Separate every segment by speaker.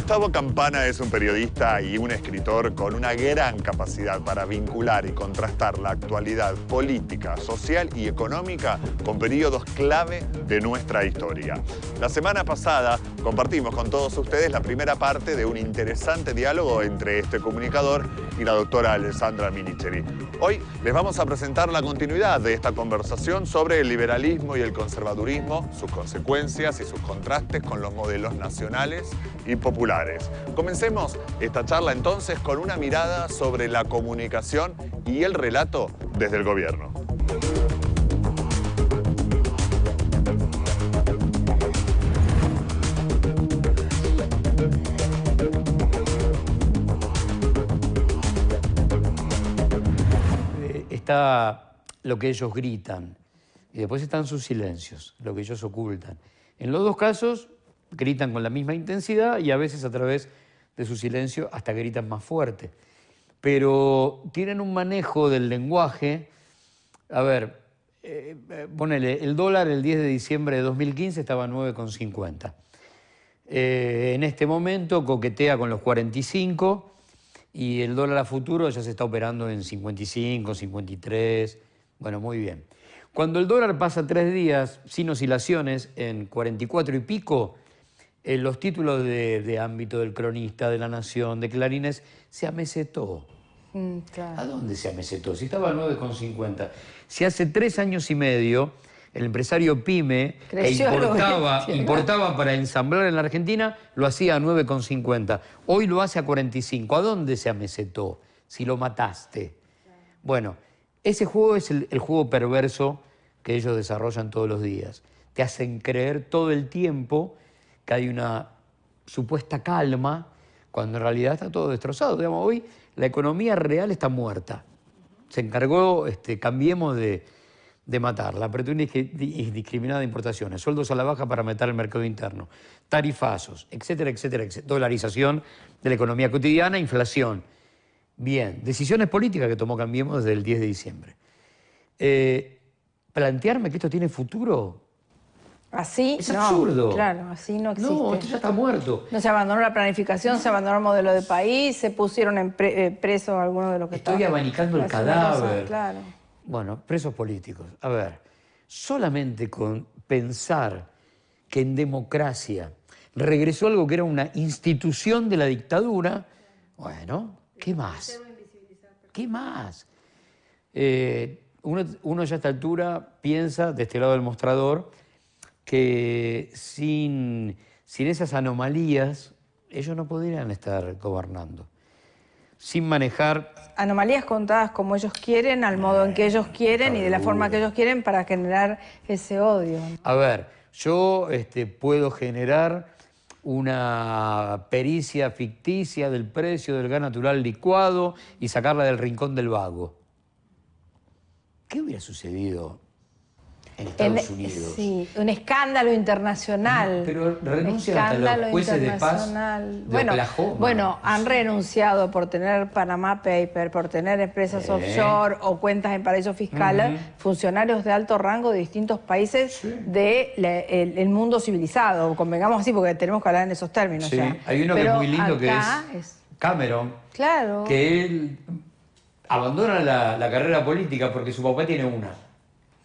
Speaker 1: Gustavo Campana es un periodista y un escritor con una gran capacidad para vincular y contrastar la actualidad política, social y económica con periodos clave de nuestra historia. La semana pasada compartimos con todos ustedes la primera parte de un interesante diálogo entre este comunicador y la doctora Alessandra Minicheri. Hoy les vamos a presentar la continuidad de esta conversación sobre el liberalismo y el conservadurismo, sus consecuencias y sus contrastes con los modelos nacionales y populares. Comencemos esta charla entonces con una mirada sobre la comunicación y el relato desde el gobierno.
Speaker 2: Está lo que ellos gritan y después están sus silencios, lo que ellos ocultan. En los dos casos gritan con la misma intensidad y a veces a través de su silencio hasta gritan más fuerte. Pero tienen un manejo del lenguaje. A ver, ponele, el dólar el 10 de diciembre de 2015 estaba a 9,50. En este momento coquetea con los 45 y el dólar a futuro ya se está operando en 55, 53. Bueno, muy bien. Cuando el dólar pasa 3 días sin oscilaciones en 44 y pico, los títulos de ámbito del Cronista, de La Nación, de Clarines, se amesetó. Claro. ¿A dónde se amesetó? Si estaba a 9,50. Si hace 3 años y medio el empresario pyme
Speaker 3: creció,
Speaker 2: que importaba para ensamblar en la Argentina, lo hacía a 9,50. Hoy lo hace a 45. ¿A dónde se amesetó? Si lo mataste. Bueno, ese juego es el juego perverso que ellos desarrollan todos los días. Te hacen creer todo el tiempo que hay una supuesta calma, cuando en realidad está todo destrozado. Digamos, hoy la economía real está muerta. Se encargó, Cambiemos de matarla. Apretó indiscriminada de importaciones, sueldos a la baja para meter el mercado interno, tarifazos, etcétera, etcétera, etcétera. Dolarización de la economía cotidiana, inflación. Bien, decisiones políticas que tomó Cambiemos desde el 10 de diciembre. Plantearme que esto tiene futuro
Speaker 3: así
Speaker 2: es absurdo.
Speaker 3: Claro, así no existe.
Speaker 2: No, esto ya está muerto.
Speaker 3: No se abandonó la planificación, se abandonó el modelo de país, se pusieron presos algunos de los que
Speaker 2: Estoy abanicando el cadáver.
Speaker 3: Claro.
Speaker 2: Bueno, presos políticos. A ver, solamente con pensar que en democracia regresó algo que era una institución de la dictadura, bueno, ¿qué más? ¿Qué más? Uno ya a esta altura piensa, de este lado del mostrador, que sin esas anomalías ellos no podrían estar gobernando. Sin manejar...
Speaker 3: Anomalías contadas como ellos quieren, al modo en que ellos quieren y de la forma que ellos quieren para generar ese odio.
Speaker 2: A ver, yo puedo generar una pericia ficticia del precio del gas natural licuado y sacarla del rincón del vago. ¿Qué hubiera sucedido en Estados Unidos?
Speaker 3: Sí, un escándalo internacional.
Speaker 2: Pero renuncian hasta los jueces de paz de Oklahoma.
Speaker 3: Bueno, han renunciado por tener Panama Paper, por tener empresas offshore o cuentas en paraísos fiscales, funcionarios de alto rango de distintos países del mundo civilizado. Convengamos así porque tenemos que hablar en esos términos.
Speaker 2: Sí,
Speaker 3: ya.
Speaker 2: Hay uno que es muy lindo que es Cameron.
Speaker 3: Claro.
Speaker 2: Que él abandona la carrera política porque su papá tiene una.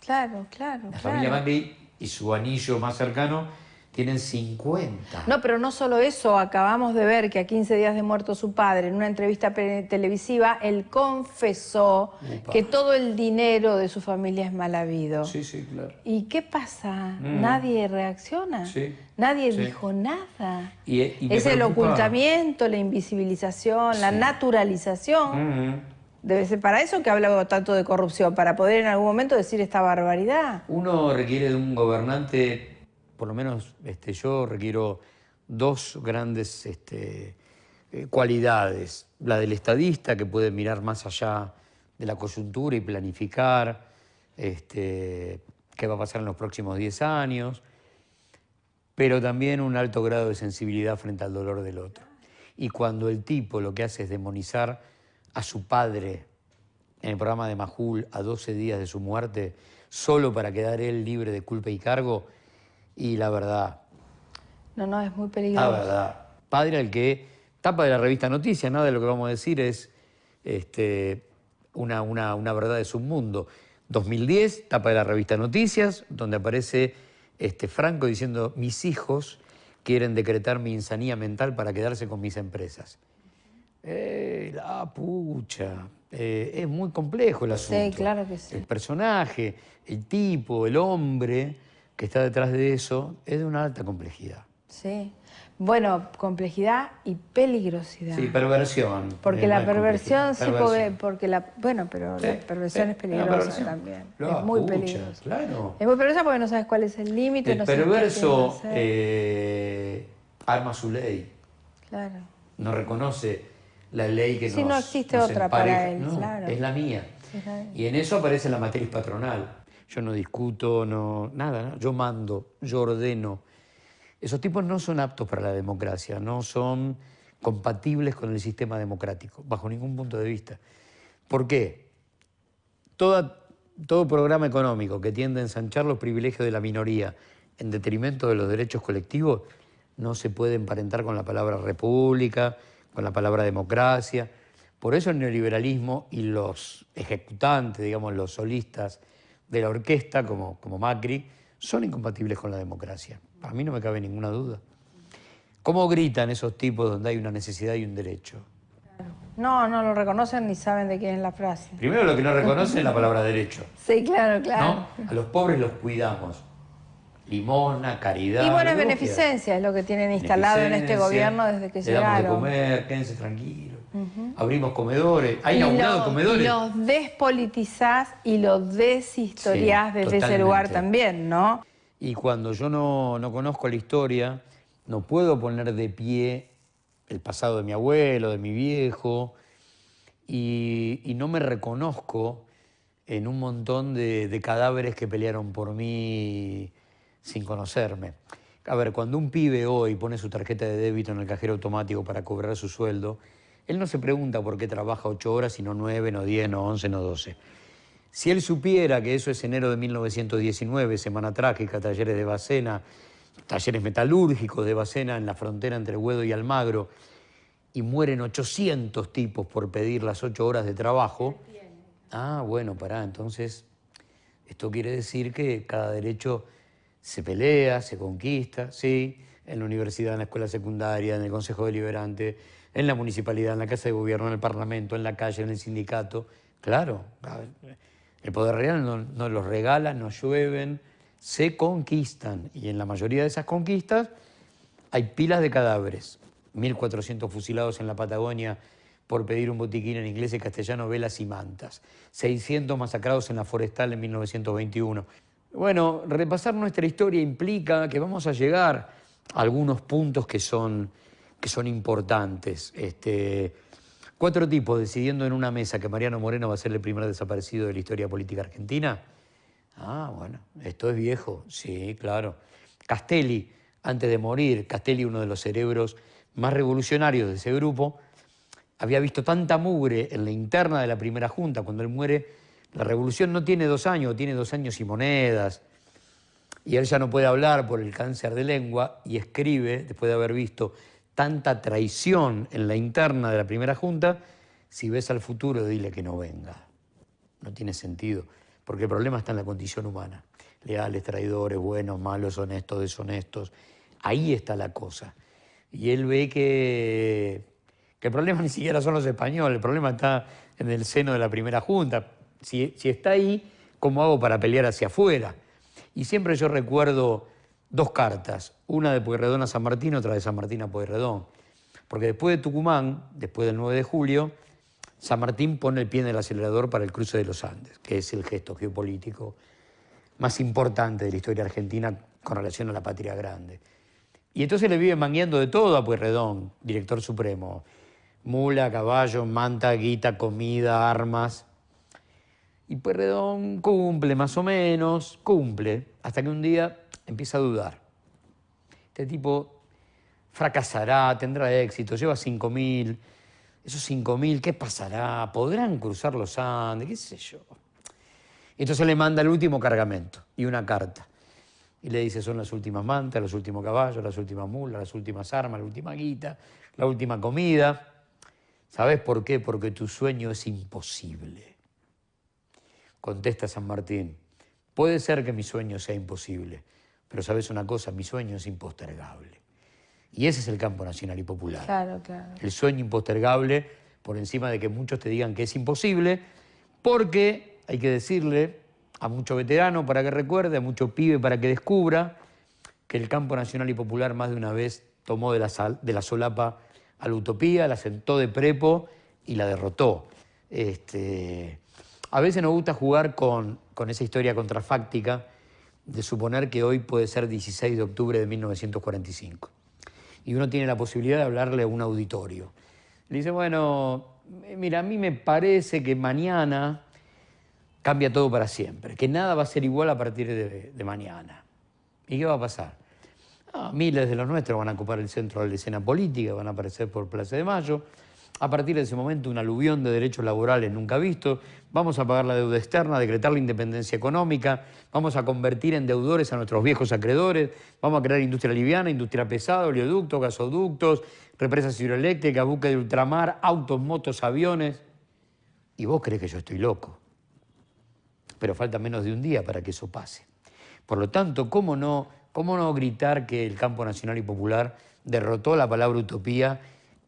Speaker 3: Claro.
Speaker 2: La familia Macri y su anillo más cercano tienen 50.
Speaker 3: No, pero no solo eso. Acabamos de ver que a 15 días de muerto su padre, en una entrevista televisiva, él confesó que todo el dinero de su familia es mal habido.
Speaker 2: Sí, claro.
Speaker 3: ¿Y qué pasa? Nadie reacciona.
Speaker 2: Sí.
Speaker 3: Nadie dijo nada.
Speaker 2: Y
Speaker 3: es el ocultamiento, la invisibilización, la naturalización. Debe ser para eso que habla tanto de corrupción, para poder en algún momento decir esta barbaridad.
Speaker 2: Uno requiere de un gobernante, por lo menos yo requiero 2 grandes cualidades. La del estadista, que puede mirar más allá de la coyuntura y planificar qué va a pasar en los próximos 10 años, pero también un alto grado de sensibilidad frente al dolor del otro. Y cuando el tipo lo que hace es demonizar a su padre en el programa de Majul a 12 días de su muerte, solo para quedar él libre de culpa y cargo, y la verdad...
Speaker 3: No, es muy peligroso.
Speaker 2: La verdad, padre al que, tapa de la revista Noticias, nada de lo que vamos a decir es una verdad de submundo. 2010, tapa de la revista Noticias, donde aparece Franco diciendo: mis hijos quieren decretar mi insanía mental para quedarse con mis empresas. La pucha. Es muy complejo el asunto.
Speaker 3: Sí, claro que sí.
Speaker 2: El personaje, el tipo, el hombre que está detrás de eso es de una alta complejidad.
Speaker 3: Sí. Bueno, complejidad y peligrosidad.
Speaker 2: Sí, perversión.
Speaker 3: Porque la perversión se puede... Bueno, pero
Speaker 2: Sí,
Speaker 3: la perversión es peligrosa también. Es muy peligrosa.
Speaker 2: Claro.
Speaker 3: Es muy peligrosa porque no sabes cuál es el límite,
Speaker 2: El
Speaker 3: no sabes
Speaker 2: perverso
Speaker 3: qué hacer.
Speaker 2: arma su ley.
Speaker 3: Claro.
Speaker 2: No reconoce la ley que
Speaker 3: Sí,
Speaker 2: nos
Speaker 3: no existe
Speaker 2: nos
Speaker 3: otra
Speaker 2: empareja.
Speaker 3: para él,
Speaker 2: No,
Speaker 3: claro.
Speaker 2: es la mía.
Speaker 3: Es la mía.
Speaker 2: Y en eso aparece la matriz patronal. Yo no discuto, nada, ¿no? Yo mando, yo ordeno. Esos tipos no son aptos para la democracia, no son compatibles con el sistema democrático, bajo ningún punto de vista. ¿Por qué? Todo programa económico que tiende a ensanchar los privilegios de la minoría en detrimento de los derechos colectivos no se puede emparentar con la palabra república, con la palabra democracia. Por eso el neoliberalismo y los ejecutantes, digamos, los solistas de la orquesta, como Macri, son incompatibles con la democracia. Para mí no me cabe ninguna duda. ¿Cómo gritan esos tipos donde hay una necesidad y un derecho?
Speaker 3: No lo reconocen ni saben de quién es la frase.
Speaker 2: Primero lo que no reconocen es la palabra derecho.
Speaker 3: Sí, claro, claro.
Speaker 2: ¿No? A los pobres los cuidamos. Limosna, caridad...
Speaker 3: Y bueno, es
Speaker 2: lo que
Speaker 3: beneficencia, es lo que tienen instalado en este gobierno desde que
Speaker 2: le damos de
Speaker 3: llegaron.
Speaker 2: comer, quédense tranquilos. Abrimos comedores. ¿Ha inaugurado comedores?
Speaker 3: Y los despolitizás y los deshistoriás
Speaker 2: Sí,
Speaker 3: desde ese
Speaker 2: totalmente.
Speaker 3: lugar también, ¿no?
Speaker 2: Y cuando yo no conozco la historia, no puedo poner de pie el pasado de mi abuelo, de mi viejo, y no me reconozco en un montón de cadáveres que pelearon por mí sin conocerme. A ver, cuando un pibe hoy pone su tarjeta de débito en el cajero automático para cobrar su sueldo, él no se pregunta por qué trabaja 8 horas y no 9, no 10, no 11, no 12. Si él supiera que eso es enero de 1919, semana trágica, talleres de Bacena, talleres metalúrgicos de Bacena en la frontera entre Güedo y Almagro, y mueren 800 tipos por pedir las 8 horas de trabajo, bueno, entonces esto quiere decir que cada derecho se pelea, se conquista, sí, en la universidad, en la escuela secundaria, en el Consejo Deliberante, en la municipalidad, en la Casa de Gobierno, en el Parlamento, en la calle, en el sindicato. Claro, el poder real no los regala, no llueven, se conquistan. Y en la mayoría de esas conquistas hay pilas de cadáveres. 1.400 fusilados en la Patagonia por pedir un botiquín en inglés y castellano, velas y mantas. 600 masacrados en la Forestal en 1921. Bueno, repasar nuestra historia implica que vamos a llegar a algunos puntos que son importantes. 4 tipos decidiendo en una mesa que Mariano Moreno va a ser el primer desaparecido de la historia política argentina. Bueno, esto es viejo, sí, claro. Castelli, antes de morir, Castelli, uno de los cerebros más revolucionarios de ese grupo, había visto tanta mugre en la interna de la primera junta. Cuando él muere, la revolución no tiene 2 años, tiene 2 años y monedas. Y él ya no puede hablar por el cáncer de lengua y escribe, después de haber visto tanta traición en la interna de la primera junta: si ves al futuro, dile que no venga. No tiene sentido, porque el problema está en la condición humana. Leales, traidores, buenos, malos, honestos, deshonestos. Ahí está la cosa. Y él ve que el problema ni siquiera son los españoles, el problema está en el seno de la primera junta. Si está ahí, ¿cómo hago para pelear hacia afuera? Y siempre yo recuerdo 2 cartas, una de Pueyrredón a San Martín, otra de San Martín a Pueyrredón. Porque después de Tucumán, después del 9 de julio, San Martín pone el pie en el acelerador para el cruce de los Andes, que es el gesto geopolítico más importante de la historia argentina con relación a la patria grande. Y entonces le vive mangueando de todo a Pueyrredón, director supremo. Mula, caballo, manta, guita, comida, armas. Y Pueyrredón cumple más o menos, hasta que un día empieza a dudar. Este tipo fracasará, tendrá éxito, lleva 5.000. Esos 5.000, ¿qué pasará? ¿Podrán cruzar los Andes? ¿Qué sé yo? Entonces le manda el último cargamento y una carta. y le dice son las últimas mantas, los últimos caballos, las últimas mulas, las últimas armas, la última guita, la última comida. ¿Sabés por qué? Porque tu sueño es imposible. Contesta San Martín, puede ser que mi sueño sea imposible, pero ¿sabés una cosa? Mi sueño es impostergable. Y ese es el campo nacional y popular.
Speaker 3: Claro, claro.
Speaker 2: El sueño impostergable, por encima de que muchos te digan que es imposible, porque hay que decirle a mucho veterano para que recuerde, a mucho pibe para que descubra que el campo nacional y popular más de una vez tomó de la solapa a la utopía, la sentó de prepo y la derrotó. A veces nos gusta jugar con esa historia contrafáctica de suponer que hoy puede ser 16 de octubre de 1945. Y uno tiene la posibilidad de hablarle a un auditorio. Le dice, bueno, mira, a mí me parece que mañana cambia todo para siempre, que nada va a ser igual a partir de mañana. ¿Y qué va a pasar? Miles de los nuestros van a ocupar el centro de la escena política, van a aparecer por Plaza de Mayo. A partir de ese momento, un aluvión de derechos laborales nunca vistos. Vamos a pagar la deuda externa, decretar la independencia económica, vamos a convertir en deudores a nuestros viejos acreedores, vamos a crear industria liviana, industria pesada, oleoductos, gasoductos, represas hidroeléctricas, buques de ultramar, autos, motos, aviones. Y vos creés que yo estoy loco. Pero falta menos de un día para que eso pase. Por lo tanto, ¿cómo no gritar que el campo nacional y popular derrotó la palabra utopía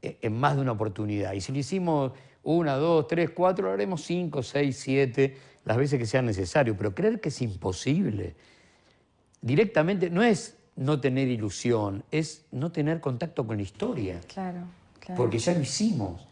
Speaker 2: en más de una oportunidad? Y si lo hicimos 1, 2, 3, 4, lo haremos 5, 6, 7, las veces que sea necesario. Pero creer que es imposible, directamente, no es no tener ilusión, es no tener contacto con la historia.
Speaker 3: Claro, claro.
Speaker 2: Porque ya lo hicimos.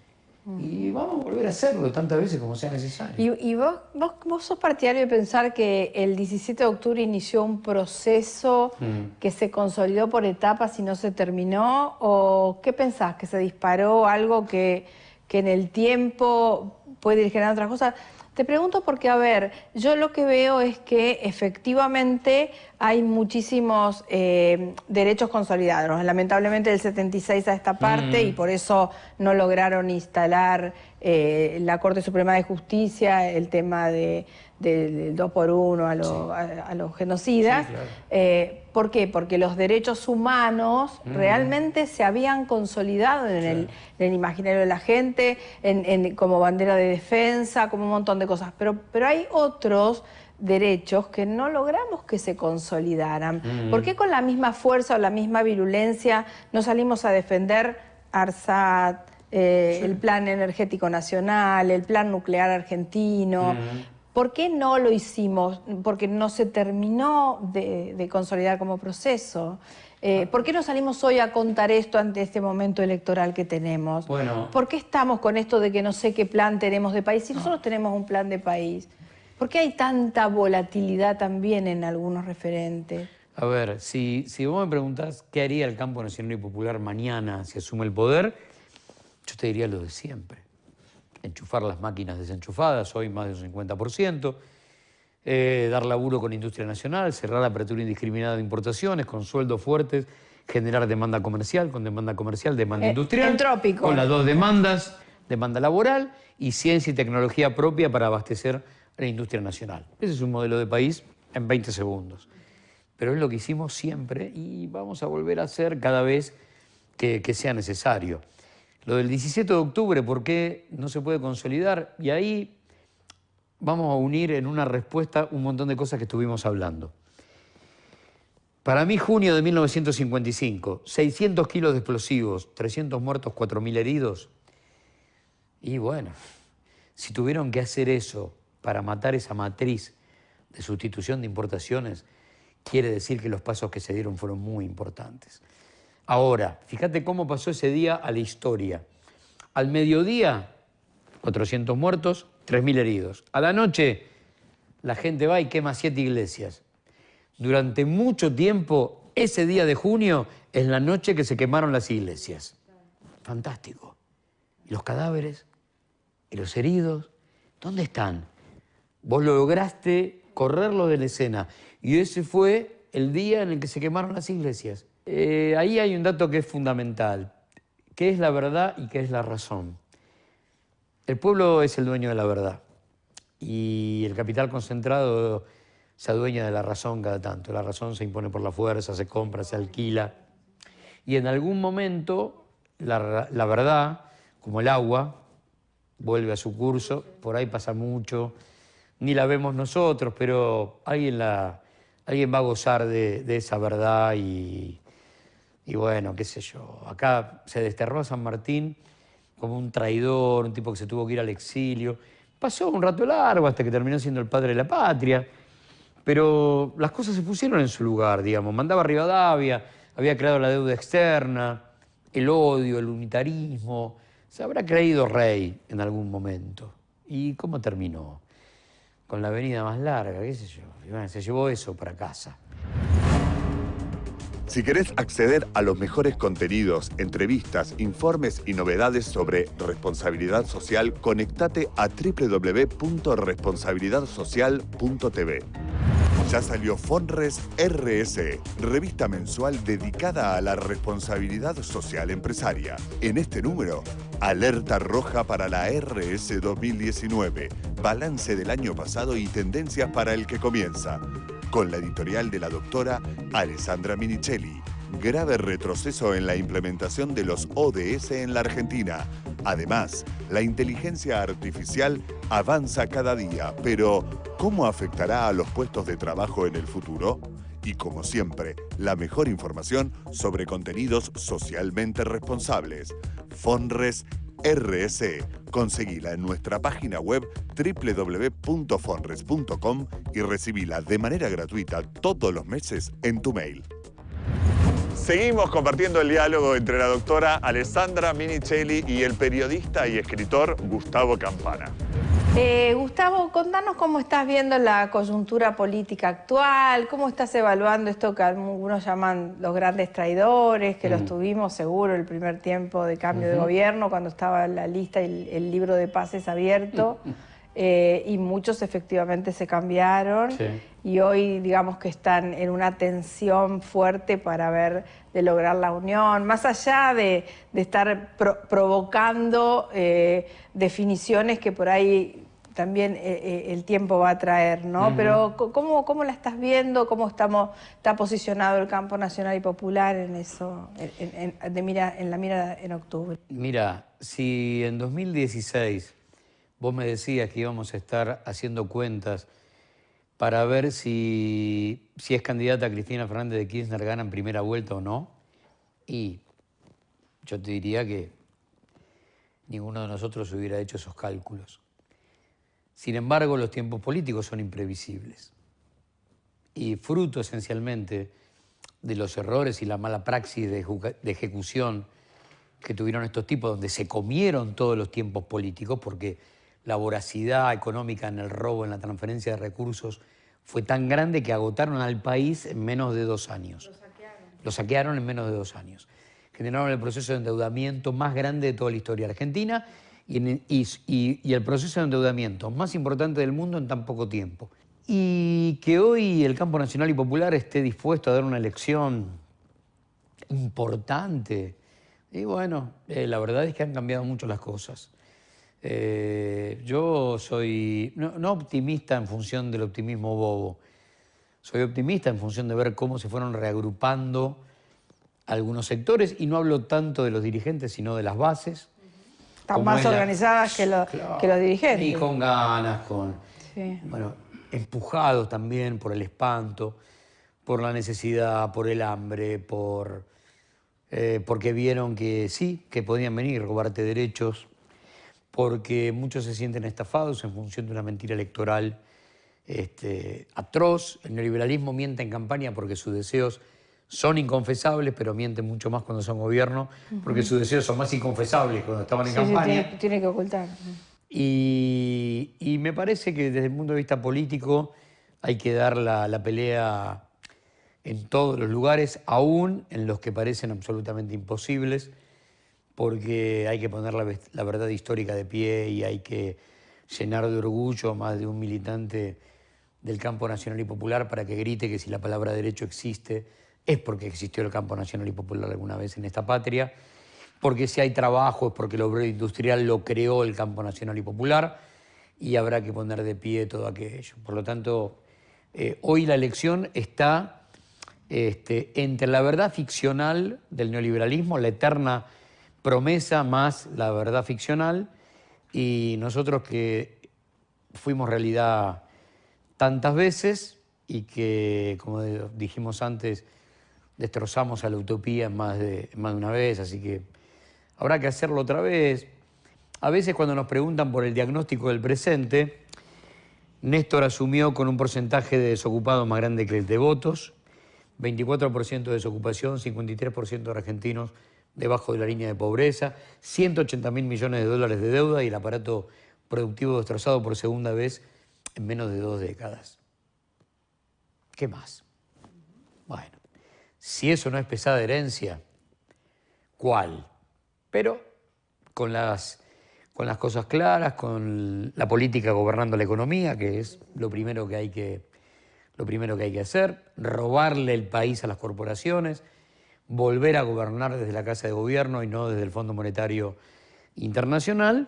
Speaker 2: Y vamos a volver a hacerlo tantas veces como sea necesario.
Speaker 3: ¿Y vos sos partidario de pensar que el 17 de octubre inició un proceso que se consolidó por etapas y no se terminó? ¿O qué pensás? ¿Que se disparó algo que en el tiempo puede ir generando otras cosas? Te pregunto porque, a ver, yo lo que veo es que efectivamente hay muchísimos derechos consolidados. Lamentablemente del 76 a esta parte y por eso no lograron instalar la Corte Suprema de Justicia el tema del 2x1 a los genocidas.
Speaker 2: Sí, claro.
Speaker 3: ¿Por qué? Porque los derechos humanos realmente se habían consolidado en el imaginario de la gente, como bandera de defensa, como un montón de cosas. Pero hay otros derechos que no logramos que se consolidaran. ¿Por qué con la misma fuerza o la misma virulencia no salimos a defender ARSAT, el Plan Energético Nacional, el Plan Nuclear Argentino? ¿Por qué no lo hicimos? Porque no se terminó de consolidar como proceso. ¿Por qué no salimos hoy a contar esto ante este momento electoral que tenemos?
Speaker 2: Bueno.
Speaker 3: ¿Por qué estamos con esto de que no sé qué plan tenemos de país? Si nosotros tenemos un plan de país, ¿por qué hay tanta volatilidad también en algunos referentes?
Speaker 2: A ver, si vos me preguntás qué haría el campo nacional y popular mañana si asume el poder, yo te diría lo de siempre. Enchufar las máquinas desenchufadas, hoy más de un 50%, dar laburo con industria nacional, cerrar la apertura indiscriminada de importaciones, con sueldos fuertes, generar demanda comercial, con demanda comercial, demanda industrial.
Speaker 3: Entrópico.
Speaker 2: Con las dos demandas, demanda laboral y ciencia y tecnología propia para abastecer a la industria nacional. Ese es un modelo de país en 20 segundos. Pero es lo que hicimos siempre y vamos a volver a hacer cada vez que sea necesario. Lo del 17 de octubre, ¿por qué no se puede consolidar? Y ahí vamos a unir en una respuesta un montón de cosas que estuvimos hablando. Para mí, junio de 1955, 600 kilos de explosivos, 300 muertos, 4.000 heridos. Y bueno, si tuvieron que hacer eso para matar esa matriz de sustitución de importaciones, quiere decir que los pasos que se dieron fueron muy importantes. Ahora, fíjate cómo pasó ese día a la historia. Al mediodía, 400 muertos, 3.000 heridos. A la noche, la gente va y quema 7 iglesias. Durante mucho tiempo, ese día de junio, es la noche que se quemaron las iglesias. Fantástico. ¿Y los cadáveres? ¿Y los heridos? ¿Dónde están? Vos lograste correrlos de la escena. Y ese fue el día en el que se quemaron las iglesias. Ahí hay un dato que es fundamental. ¿Qué es la verdad y qué es la razón? El pueblo es el dueño de la verdad. Y el capital concentrado se adueña de la razón cada tanto. La razón se impone por la fuerza, se compra, se alquila. Y en algún momento la verdad, como el agua, vuelve a su curso. Por ahí pasa mucho, ni la vemos nosotros, pero alguien va a gozar de esa verdad y bueno, qué sé yo. Acá se desterró a San Martín como un traidor, un tipo que se tuvo que ir al exilio. Pasó un rato largo hasta que terminó siendo el padre de la patria, pero las cosas se pusieron en su lugar, digamos. Mandaba a Rivadavia, había creado la deuda externa, el odio, el unitarismo. Se habrá creído rey en algún momento. ¿Y cómo terminó? Con la avenida más larga, qué sé yo. Y bueno, se llevó eso para casa.
Speaker 1: Si querés acceder a los mejores contenidos, entrevistas, informes y novedades sobre responsabilidad social, conectate a www.responsabilidadsocial.tv. Ya salió Fonres RS, revista mensual dedicada a la responsabilidad social empresaria. En este número, alerta roja para la RS 2019, balance del año pasado y tendencias para el que comienza. Con la editorial de la doctora Alessandra Minichelli. Grave retroceso en la implementación de los ODS en la Argentina. Además, la inteligencia artificial avanza cada día, pero ¿cómo afectará a los puestos de trabajo en el futuro? Y como siempre, la mejor información sobre contenidos socialmente responsables. Fonres RS. Conseguila en nuestra página web www.fonres.com y recibila de manera gratuita todos los meses en tu mail. Seguimos compartiendo el diálogo entre la doctora Alessandra Minichelli y el periodista y escritor Gustavo Campana.
Speaker 3: Gustavo, contanos cómo estás viendo la coyuntura política actual, cómo estás evaluando esto que algunos llaman los grandes traidores, que los tuvimos seguro el primer tiempo de cambio de gobierno, cuando estaba la lista y el libro de pases abierto, y muchos efectivamente se cambiaron, y hoy digamos que están en una tensión fuerte para ver de lograr la unión, más allá de estar provocando definiciones que por ahí también el tiempo va a traer, ¿no? Pero ¿cómo la estás viendo? ¿Cómo está posicionado el campo nacional y popular en eso, en la mira en octubre?
Speaker 2: Mira, si en 2016 vos me decías que íbamos a estar haciendo cuentas para ver si es candidata Cristina Fernández de Kirchner gana en primera vuelta o no, y yo te diría que ninguno de nosotros hubiera hecho esos cálculos. Sin embargo, los tiempos políticos son imprevisibles y fruto esencialmente de los errores y la mala praxis de ejecución que tuvieron estos tipos, donde se comieron todos los tiempos políticos, porque la voracidad económica en el robo, en la transferencia de recursos, fue tan grande que agotaron al país en menos de 2 años. Lo saquearon en menos de 2 años. Generaron el proceso de endeudamiento más grande de toda la historia argentina y el proceso de endeudamiento más importante del mundo en tan poco tiempo. Y que hoy el campo nacional y popular esté dispuesto a dar una elección importante. Y bueno, la verdad es que han cambiado mucho las cosas. Yo soy no optimista en función del optimismo bobo. Soy optimista en función de ver cómo se fueron reagrupando algunos sectores, y no hablo tanto de los dirigentes, sino de las bases.
Speaker 3: Están más organizadas que los dirigentes.
Speaker 2: Y con ganas,
Speaker 3: Sí.
Speaker 2: bueno, empujados también por el espanto, por la necesidad, por el hambre, porque vieron que sí, que podían venir a robarte derechos, porque muchos se sienten estafados en función de una mentira electoral atroz. El neoliberalismo miente en campaña porque sus deseos son inconfesables, pero mienten mucho más cuando son gobierno, porque sus deseos son más inconfesables cuando estaban en campaña.
Speaker 3: Sí, tiene que ocultar.
Speaker 2: Y me parece que desde el punto de vista político hay que dar la pelea en todos los lugares, aún en los que parecen absolutamente imposibles, porque hay que poner la verdad histórica de pie y hay que llenar de orgullo a más de un militante del campo nacional y popular para que grite que si la palabra derecho existe es porque existió el campo nacional y popular alguna vez en esta patria, porque si hay trabajo es porque el obrero industrial lo creó el campo nacional y popular, y habrá que poner de pie todo aquello. Por lo tanto, Hoy la elección está entre la verdad ficcional del neoliberalismo, la eterna promesa más la verdad ficcional, y nosotros que fuimos realidad tantas veces y que, como dijimos antes, destrozamos a la utopía más de una vez, así que habrá que hacerlo otra vez. A veces cuando nos preguntan por el diagnóstico del presente, Néstor asumió con un porcentaje de desocupados más grande que el de votos, 24% de desocupación, 53% de argentinos debajo de la línea de pobreza, 180.000 millones de dólares de deuda y el aparato productivo destrozado por segunda vez en menos de 2 décadas. ¿Qué más? Bueno, si eso no es pesada herencia, ¿cuál? Pero con las cosas claras, con la política gobernando la economía, que es lo primero que hay que hacer, robarle el país a las corporaciones, volver a gobernar desde la Casa de Gobierno y no desde el Fondo Monetario Internacional,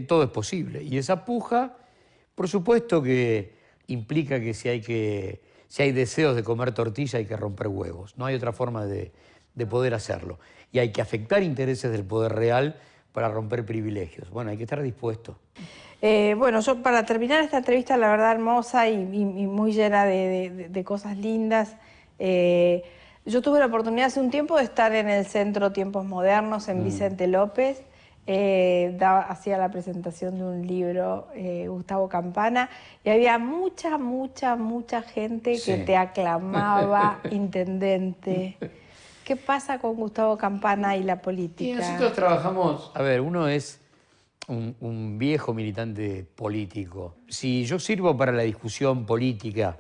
Speaker 2: todo es posible. Y esa puja, por supuesto que implica que si hay deseos de comer tortilla hay que romper huevos. No hay otra forma de poder hacerlo. Y hay que afectar intereses del poder real para romper privilegios. Bueno, hay que estar dispuesto.
Speaker 3: Bueno, yo para terminar esta entrevista, la verdad hermosa y muy llena de cosas lindas, yo tuve la oportunidad hace un tiempo de estar en el Centro Tiempos Modernos en Vicente López. Hacía la presentación de un libro, Gustavo Campana, y había mucha gente que te aclamaba intendente. ¿Qué pasa con Gustavo Campana y la política?
Speaker 2: Y nosotros trabajamos, a ver, uno es un viejo militante político. Si yo sirvo para la discusión política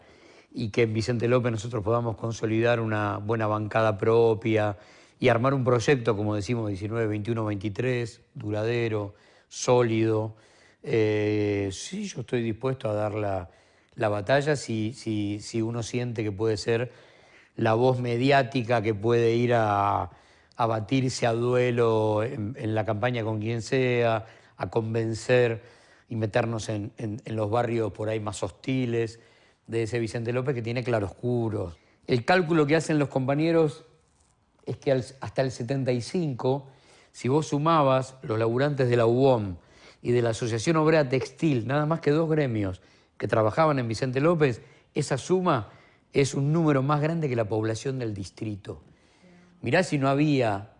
Speaker 2: y que en Vicente López nosotros podamos consolidar una buena bancada propia y armar un proyecto, como decimos, 19, 21, 23, duradero, sólido, sí, yo estoy dispuesto a dar la batalla si uno siente que puede ser la voz mediática que puede ir a batirse a duelo en la campaña con quien sea, a convencer y meternos en los barrios por ahí más hostiles de ese Vicente López que tiene claroscuros. El cálculo que hacen los compañeros es que hasta el 75, si vos sumabas los laburantes de la UOM y de la Asociación Obrera Textil, nada más que 2 gremios que trabajaban en Vicente López, esa suma es un número más grande que la población del distrito. Mirá si no había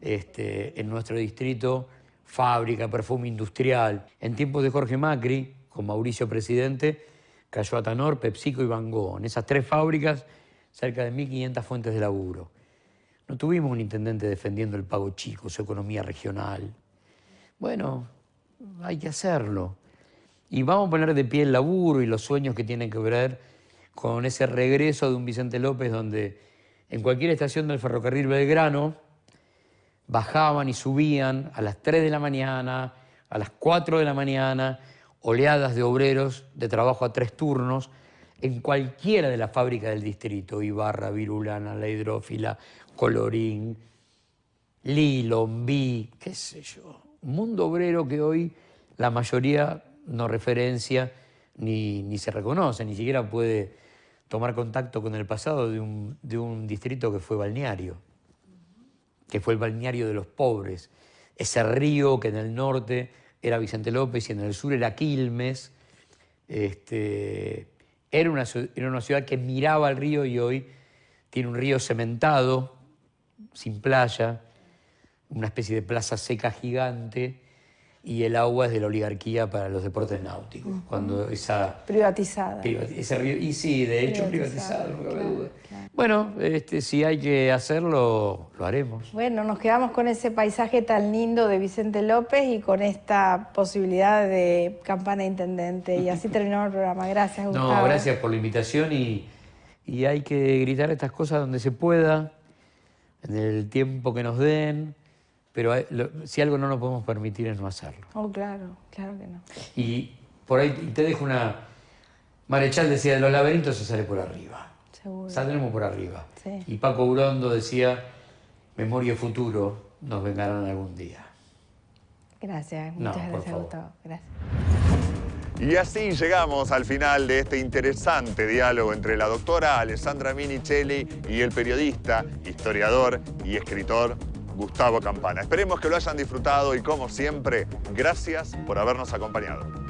Speaker 2: en nuestro distrito fábrica, perfume industrial. En tiempos de Jorge Macri, con Mauricio presidente, cayó Atanor, PepsiCo y Van Gogh. En esas 3 fábricas, cerca de 1.500 fuentes de laburo. No tuvimos un intendente defendiendo el pago chico, su economía regional. Bueno, hay que hacerlo. Y vamos a poner de pie el laburo y los sueños que tienen que ver con ese regreso de un Vicente López donde en cualquier estación del ferrocarril Belgrano bajaban y subían a las 3 de la mañana, a las 4 de la mañana, oleadas de obreros de trabajo a 3 turnos en cualquiera de las fábricas del distrito, Ibarra, Virulana, La Hidrófila, Colorín, Lilo, Ombí, qué sé yo. Un mundo obrero que hoy la mayoría no referencia ni se reconoce, ni siquiera puede tomar contacto con el pasado de un distrito que fue balneario, que fue el balneario de los pobres. Ese río que en el norte era Vicente López y en el sur era Quilmes. Era una ciudad que miraba al río y hoy tiene un río cementado, sin playa, una especie de plaza seca gigante, y el agua es de la oligarquía para los deportes náuticos. Cuando
Speaker 3: privatizada.
Speaker 2: Ese río, y sí, de hecho privatizado, no cabe duda.
Speaker 3: Claro.
Speaker 2: Bueno, si hay que hacerlo, lo haremos.
Speaker 3: Bueno, nos quedamos con ese paisaje tan lindo de Vicente López y con esta posibilidad de Campana intendente. Y así terminamos el programa. Gracias, Gustavo.
Speaker 2: No, gracias por la invitación y hay que gritar estas cosas donde se pueda, en el tiempo que nos den, pero si algo no nos podemos permitir es no hacerlo.
Speaker 3: Oh, claro, claro que no.
Speaker 2: Y por ahí te dejo una... Marechal decía, de los laberintos se sale por arriba.
Speaker 3: Seguro.
Speaker 2: Saldremos por arriba.
Speaker 3: Sí.
Speaker 2: Y Paco Urondo decía, memoria y futuro nos vengarán algún día.
Speaker 3: Gracias, muchas gracias, Gustavo. Gracias.
Speaker 1: Y así llegamos al final de este interesante diálogo entre la doctora Alessandra Minicelli y el periodista, historiador y escritor Gustavo Campana. Esperemos que lo hayan disfrutado y, como siempre, gracias por habernos acompañado.